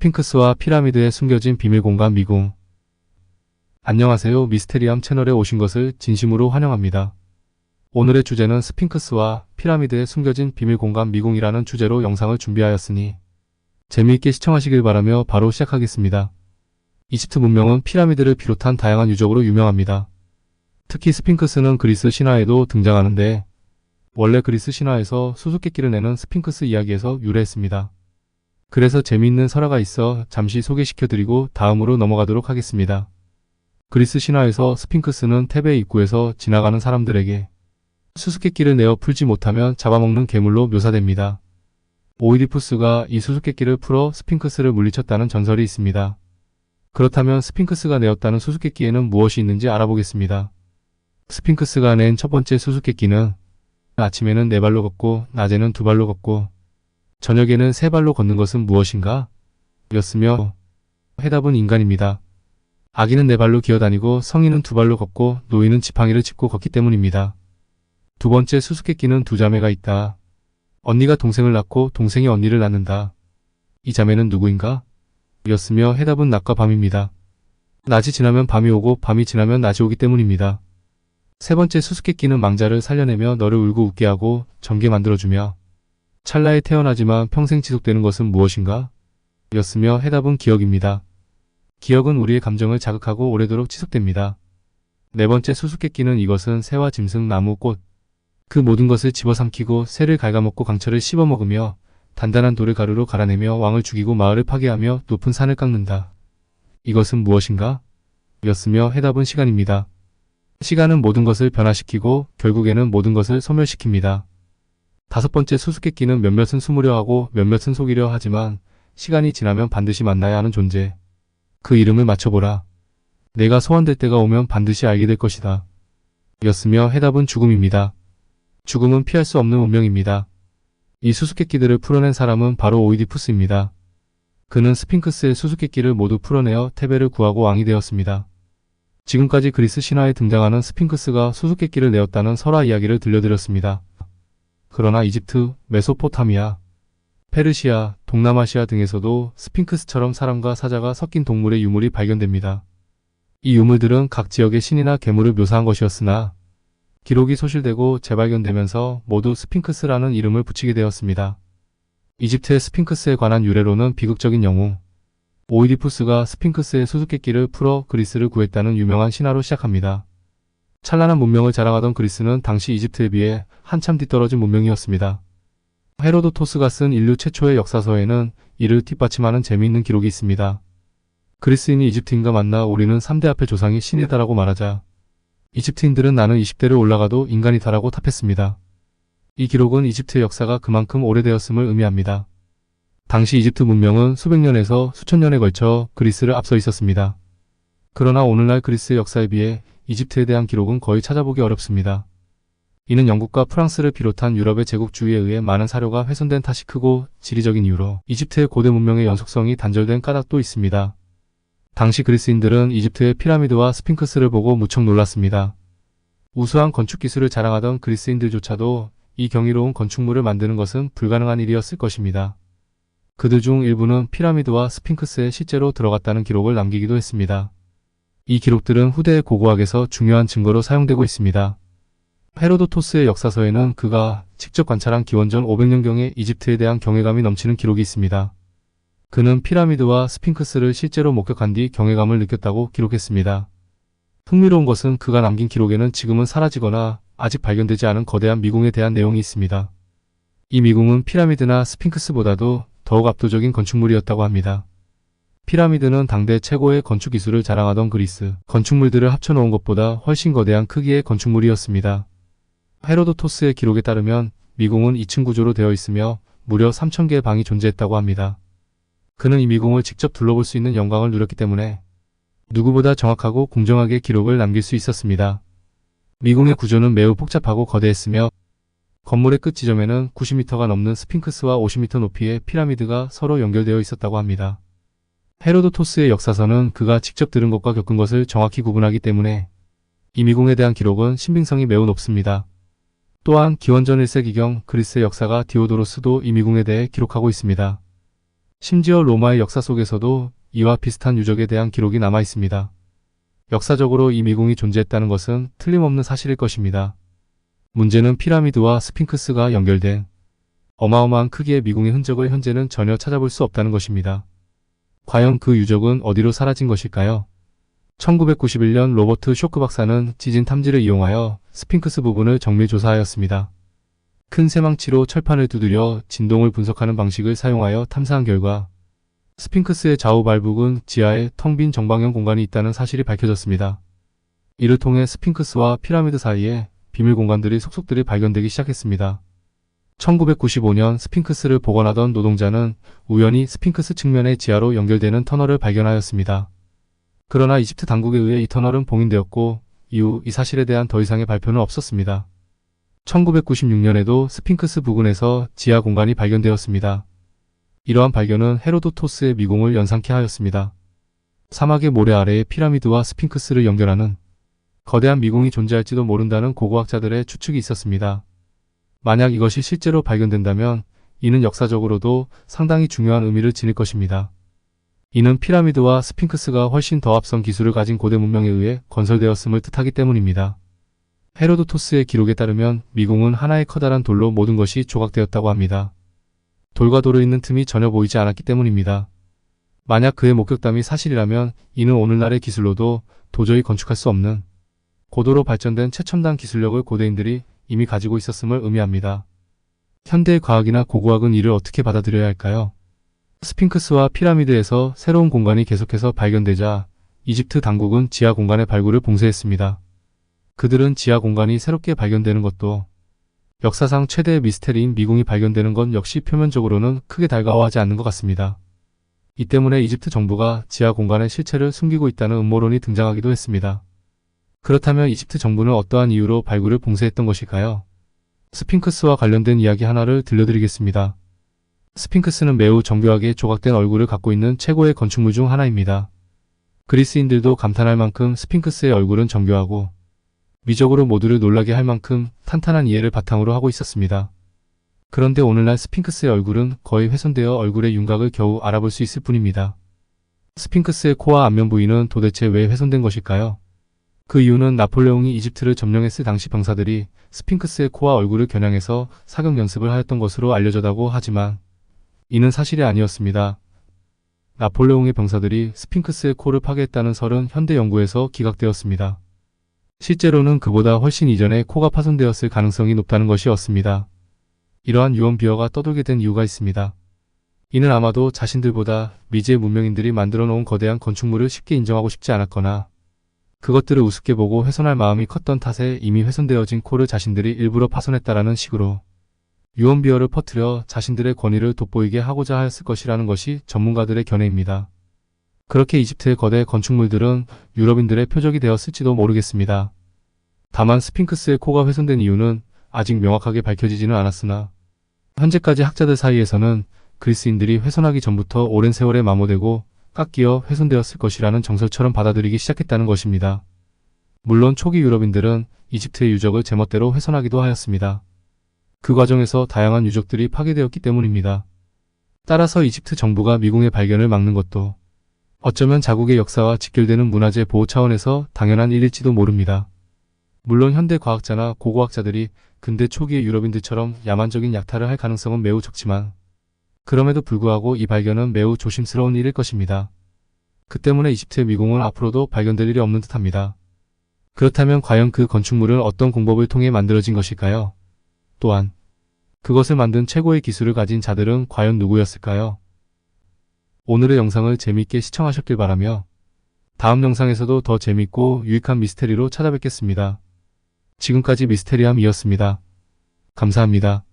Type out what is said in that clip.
스핑크스와 피라미드에 숨겨진 비밀 공간 미궁. 안녕하세요. 미스테리함 채널에 오신 것을 진심으로 환영합니다. 오늘의 주제는 스핑크스와 피라미드에 숨겨진 비밀 공간 미궁이라는 주제로 영상을 준비하였으니 재미있게 시청하시길 바라며 바로 시작하겠습니다. 이집트 문명은 피라미드를 비롯한 다양한 유적으로 유명합니다. 특히 스핑크스는 그리스 신화에도 등장하는데 원래 그리스 신화에서 수수께끼를 내는 스핑크스 이야기에서 유래했습니다. 그래서 재미있는 설화가 있어 잠시 소개시켜드리고 다음으로 넘어가도록 하겠습니다. 그리스 신화에서 스핑크스는 테베 입구에서 지나가는 사람들에게 수수께끼를 내어 풀지 못하면 잡아먹는 괴물로 묘사됩니다. 오이디푸스가 이 수수께끼를 풀어 스핑크스를 물리쳤다는 전설이 있습니다. 그렇다면 스핑크스가 내었다는 수수께끼에는 무엇이 있는지 알아보겠습니다. 스핑크스가 낸 첫 번째 수수께끼는 아침에는 4발로 걷고 낮에는 2발로 걷고 저녁에는 3발로 걷는 것은 무엇인가? 였으며 해답은 인간입니다. 아기는 4발로 기어다니고 성인은 2발로 걷고 노인은 지팡이를 짚고 걷기 때문입니다. 두 번째 수수께끼는 2자매가 있다. 언니가 동생을 낳고 동생이 언니를 낳는다. 이 자매는 누구인가? 였으며 해답은 낮과 밤입니다. 낮이 지나면 밤이 오고 밤이 지나면 낮이 오기 때문입니다. 세 번째 수수께끼는 망자를 살려내며 너를 울고 웃게 하고 젊게 만들어주며 찰나에 태어나지만 평생 지속되는 것은 무엇인가? 였으며 해답은 기억입니다. 기억은 우리의 감정을 자극하고 오래도록 지속됩니다. 네 번째 수수께끼는 이것은 새와 짐승, 나무, 꽃 그 모든 것을 집어삼키고 새를 갉아먹고 강철을 씹어먹으며 단단한 돌을 가루로 갈아내며 왕을 죽이고 마을을 파괴하며 높은 산을 깎는다. 이것은 무엇인가? 였으며 해답은 시간입니다. 시간은 모든 것을 변화시키고 결국에는 모든 것을 소멸시킵니다. 다섯 번째 수수께끼는 몇몇은 숨으려 하고 몇몇은 속이려 하지만 시간이 지나면 반드시 만나야 하는 존재. 그 이름을 맞춰보라. 내가 소환될 때가 오면 반드시 알게 될 것이다. 였으며 해답은 죽음입니다. 죽음은 피할 수 없는 운명입니다. 이 수수께끼들을 풀어낸 사람은 바로 오이디푸스입니다. 그는 스핑크스의 수수께끼를 모두 풀어내어 테베를 구하고 왕이 되었습니다. 지금까지 그리스 신화에 등장하는 스핑크스가 수수께끼를 내었다는 설화 이야기를 들려드렸습니다. 그러나 이집트, 메소포타미아, 페르시아, 동남아시아 등에서도 스핑크스처럼 사람과 사자가 섞인 동물의 유물이 발견됩니다. 이 유물들은 각 지역의 신이나 괴물을 묘사한 것이었으나 기록이 소실되고 재발견되면서 모두 스핑크스라는 이름을 붙이게 되었습니다. 이집트의 스핑크스에 관한 유래로는 비극적인 영웅 오이디푸스가 스핑크스의 수수께끼를 풀어 그리스를 구했다는 유명한 신화로 시작합니다. 찬란한 문명을 자랑하던 그리스는 당시 이집트에 비해 한참 뒤떨어진 문명이었습니다. 헤로도토스가 쓴 인류 최초의 역사서에는 이를 뒷받침하는 재미있는 기록이 있습니다. 그리스인이 이집트인과 만나 우리는 3대 앞의 조상이 신이다라고 말하자 이집트인들은 나는 20대를 올라가도 인간이다라고 답했습니다. 이 기록은 이집트의 역사가 그만큼 오래되었음을 의미합니다. 당시 이집트 문명은 수백 년에서 수천 년에 걸쳐 그리스를 앞서 있었습니다. 그러나 오늘날 그리스의 역사에 비해 이집트에 대한 기록은 거의 찾아보기 어렵습니다. 이는 영국과 프랑스를 비롯한 유럽의 제국주의에 의해 많은 사료가 훼손된 탓이 크고 지리적인 이유로 이집트의 고대 문명의 연속성이 단절된 까닭도 있습니다. 당시 그리스인들은 이집트의 피라미드와 스핑크스를 보고 무척 놀랐습니다. 우수한 건축 기술을 자랑하던 그리스인들조차도 이 경이로운 건축물을 만드는 것은 불가능한 일이었을 것입니다. 그들 중 일부는 피라미드와 스핑크스에 실제로 들어갔다는 기록을 남기기도 했습니다. 이 기록들은 후대의 고고학에서 중요한 증거로 사용되고 있습니다. 헤로도토스의 역사서에는 그가 직접 관찰한 기원전 500년경의 이집트에 대한 경외감이 넘치는 기록이 있습니다. 그는 피라미드와 스핑크스를 실제로 목격한 뒤 경외감을 느꼈다고 기록했습니다. 흥미로운 것은 그가 남긴 기록에는 지금은 사라지거나 아직 발견되지 않은 거대한 미궁에 대한 내용이 있습니다. 이 미궁은 피라미드나 스핑크스보다도 더욱 압도적인 건축물이었다고 합니다. 피라미드는 당대 최고의 건축 기술을 자랑하던 그리스 건축물들을 합쳐놓은 것보다 훨씬 거대한 크기의 건축물이었습니다. 헤로도토스의 기록에 따르면 미궁은 2층 구조로 되어 있으며 무려 3,000개의 방이 존재했다고 합니다. 그는 이 미궁을 직접 둘러볼 수 있는 영광을 누렸기 때문에 누구보다 정확하고 공정하게 기록을 남길 수 있었습니다. 미궁의 구조는 매우 복잡하고 거대했으며 건물의 끝 지점에는 90m가 넘는 스핑크스와 50m 높이의 피라미드가 서로 연결되어 있었다고 합니다. 헤로도토스의 역사서는 그가 직접 들은 것과 겪은 것을 정확히 구분하기 때문에 이 미궁에 대한 기록은 신빙성이 매우 높습니다. 또한 기원전 1세기경 그리스의 역사가 디오도로스도 이 미궁에 대해 기록하고 있습니다. 심지어 로마의 역사 속에서도 이와 비슷한 유적에 대한 기록이 남아 있습니다. 역사적으로 이 미궁이 존재했다는 것은 틀림없는 사실일 것입니다. 문제는 피라미드와 스핑크스가 연결된 어마어마한 크기의 미궁의 흔적을 현재는 전혀 찾아볼 수 없다는 것입니다. 과연 그 유적은 어디로 사라진 것일까요? 1991년 로버트 쇼크 박사는 지진 탐지를 이용하여 스핑크스 부분을 정밀 조사하였습니다. 큰 쇠망치로 철판을 두드려 진동을 분석하는 방식을 사용하여 탐사한 결과 스핑크스의 좌우 발부근 지하에 텅 빈 정방형 공간이 있다는 사실이 밝혀졌습니다. 이를 통해 스핑크스와 피라미드 사이에 비밀 공간들이 속속들이 발견되기 시작했습니다. 1995년 스핑크스를 복원하던 노동자는 우연히 스핑크스 측면의 지하로 연결되는 터널을 발견하였습니다. 그러나 이집트 당국에 의해 이 터널은 봉인되었고 이후 이 사실에 대한 더 이상의 발표는 없었습니다. 1996년에도 스핑크스 부근에서 지하 공간이 발견되었습니다. 이러한 발견은 헤로도토스의 미궁을 연상케 하였습니다. 사막의 모래 아래에 피라미드와 스핑크스를 연결하는 거대한 미궁이 존재할지도 모른다는 고고학자들의 추측이 있었습니다. 만약 이것이 실제로 발견된다면 이는 역사적으로도 상당히 중요한 의미를 지닐 것입니다. 이는 피라미드와 스핑크스가 훨씬 더 앞선 기술을 가진 고대 문명에 의해 건설되었음을 뜻하기 때문입니다. 헤로도토스의 기록에 따르면 미궁은 하나의 커다란 돌로 모든 것이 조각되었다고 합니다. 돌과 돌을 잇는 틈이 전혀 보이지 않았기 때문입니다. 만약 그의 목격담이 사실이라면 이는 오늘날의 기술로도 도저히 건축할 수 없는 고도로 발전된 최첨단 기술력을 고대인들이 이미 가지고 있었음을 의미합니다. 현대의 과학이나 고고학은 이를 어떻게 받아들여야 할까요? 스핑크스와 피라미드에서 새로운 공간이 계속해서 발견되자 이집트 당국은 지하 공간의 발굴을 봉쇄했습니다. 그들은 지하 공간이 새롭게 발견되는 것도 역사상 최대의 미스테리인 미궁이 발견되는 건 역시 표면적으로는 크게 달가워하지 않는 것 같습니다. 이 때문에 이집트 정부가 지하 공간의 실체를 숨기고 있다는 음모론이 등장하기도 했습니다. 그렇다면 이집트 정부는 어떠한 이유로 발굴을 봉쇄했던 것일까요? 스핑크스와 관련된 이야기 하나를 들려드리겠습니다. 스핑크스는 매우 정교하게 조각된 얼굴을 갖고 있는 최고의 건축물 중 하나입니다. 그리스인들도 감탄할 만큼 스핑크스의 얼굴은 정교하고 미적으로 모두를 놀라게 할 만큼 탄탄한 이해를 바탕으로 하고 있었습니다. 그런데 오늘날 스핑크스의 얼굴은 거의 훼손되어 얼굴의 윤곽을 겨우 알아볼 수 있을 뿐입니다. 스핑크스의 코와 안면 부위는 도대체 왜 훼손된 것일까요? 그 이유는 나폴레옹이 이집트를 점령했을 당시 병사들이 스핑크스의 코와 얼굴을 겨냥해서 사격 연습을 하였던 것으로 알려졌다고 하지만 이는 사실이 아니었습니다. 나폴레옹의 병사들이 스핑크스의 코를 파괴했다는 설은 현대 연구에서 기각되었습니다. 실제로는 그보다 훨씬 이전에 코가 파손되었을 가능성이 높다는 것이었습니다. 이러한 유언 비어가 떠돌게 된 이유가 있습니다. 이는 아마도 자신들보다 미지의 문명인들이 만들어 놓은 거대한 건축물을 쉽게 인정하고 싶지 않았거나 그것들을 우습게 보고 훼손할 마음이 컸던 탓에 이미 훼손되어진 코를 자신들이 일부러 파손했다라는 식으로 유언 비어를 퍼뜨려 자신들의 권위를 돋보이게 하고자 하였을 것이라는 것이 전문가들의 견해입니다. 그렇게 이집트의 거대 건축물들은 유럽인들의 표적이 되었을지도 모르겠습니다. 다만 스핑크스의 코가 훼손된 이유는 아직 명확하게 밝혀지지는 않았으나 현재까지 학자들 사이에서는 그리스인들이 훼손하기 전부터 오랜 세월에 마모되고 깎이어 훼손되었을 것이라는 정설처럼 받아들이기 시작했다는 것입니다. 물론 초기 유럽인들은 이집트의 유적을 제멋대로 훼손하기도 하였습니다. 그 과정에서 다양한 유적들이 파괴되었기 때문입니다. 따라서 이집트 정부가 미궁의 발견을 막는 것도 어쩌면 자국의 역사와 직결되는 문화재 보호 차원에서 당연한 일일지도 모릅니다. 물론 현대 과학자나 고고학자들이 근대 초기의 유럽인들처럼 야만적인 약탈을 할 가능성은 매우 적지만 그럼에도 불구하고 이 발견은 매우 조심스러운 일일 것입니다. 그 때문에 이집트의 미궁은 앞으로도 발견될 일이 없는 듯합니다. 그렇다면 과연 그 건축물은 어떤 공법을 통해 만들어진 것일까요? 또한 그것을 만든 최고의 기술을 가진 자들은 과연 누구였을까요? 오늘의 영상을 재미있게 시청하셨길 바라며 다음 영상에서도 더 재미있고 유익한 미스테리로 찾아뵙겠습니다. 지금까지 미스테리함이었습니다. 감사합니다.